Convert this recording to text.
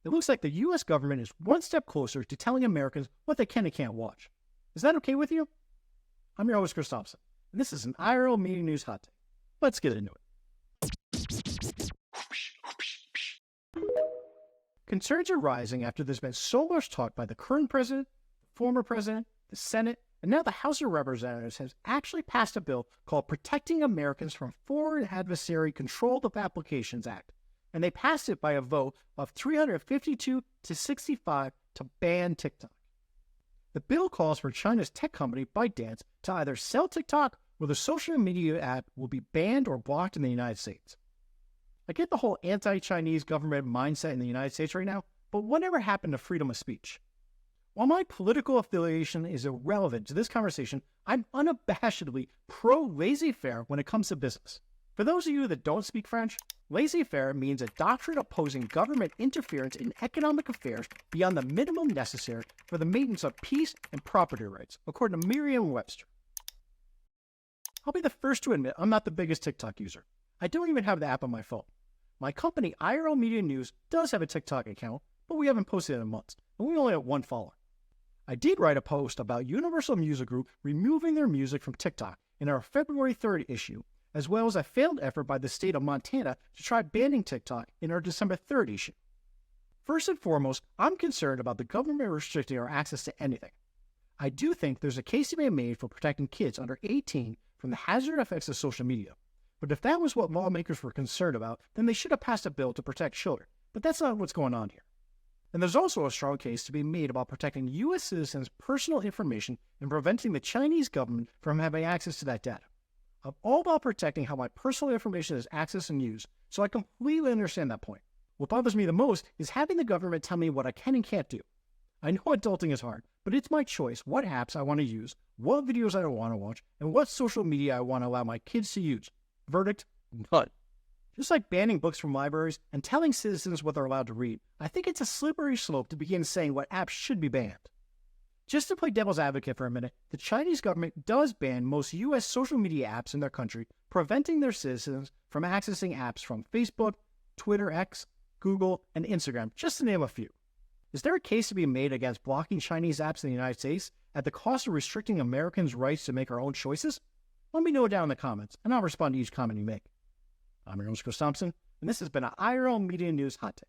it looks like the U.S. government is one step closer to telling Americans what they can and can't watch. Is that okay with you? I'm your host, Chris Thompson, and this is an IRL Media News Hot Take. Let's get into it. Concerns are rising after there's been so much talk by the current president, the former president, the Senate, and now the House of Representatives has actually passed a bill called Protecting Americans from Foreign Adversary Control of Applications Act. And they passed it by a vote of 352 to 65 to ban TikTok. The bill calls for China's tech company ByteDance to either sell TikTok or the social media app will be banned or blocked in the United States. I get the whole anti-Chinese government mindset in the United States right now, but whatever happened to freedom of speech? While my political affiliation is irrelevant to this conversation, I'm unabashedly pro-laissez-faire when it comes to business. For those of you that don't speak French, laissez-faire means a doctrine opposing government interference in economic affairs beyond the minimum necessary for the maintenance of peace and property rights, according to Merriam Webster. I'll be the first to admit I'm not the biggest TikTok user. I don't even have the app on my phone. My company, IRL Media News, does have a TikTok account, but we haven't posted in months, and we only have one follower. I did write a post about Universal Music Group removing their music from TikTok in our February 3rd issue, as well as a failed effort by the state of Montana to try banning TikTok in our December 3rd issue. First and foremost, I'm concerned about the government restricting our access to anything. I do think there's a case to be made for protecting kids under 18 from the hazard effects of social media. But if that was what lawmakers were concerned about, then they should have passed a bill to protect children. But that's not what's going on here. And there's also a strong case to be made about protecting U.S. citizens' personal information and preventing the Chinese government from having access to that data. I'm all about protecting how my personal information is accessed and used, so I completely understand that point. What bothers me the most is having the government tell me what I can and can't do. I know adulting is hard, but it's my choice what apps I want to use, what videos I want to watch, and what social media I want to allow my kids to use. Verdict: none. Just like banning books from libraries and telling citizens what they're allowed to read, I think it's a slippery slope to begin saying what apps should be banned. Just to play devil's advocate for a minute, the Chinese government does ban most U.S. social media apps in their country, preventing their citizens from accessing apps from Facebook, Twitter X, Google, and Instagram, just to name a few. Is there a case to be made against blocking Chinese apps in the United States at the cost of restricting Americans' rights to make our own choices? Let me know down in the comments, and I'll respond to each comment you make. I'm your host, Chris Thompson, and this has been an IRL Media News Hot Take.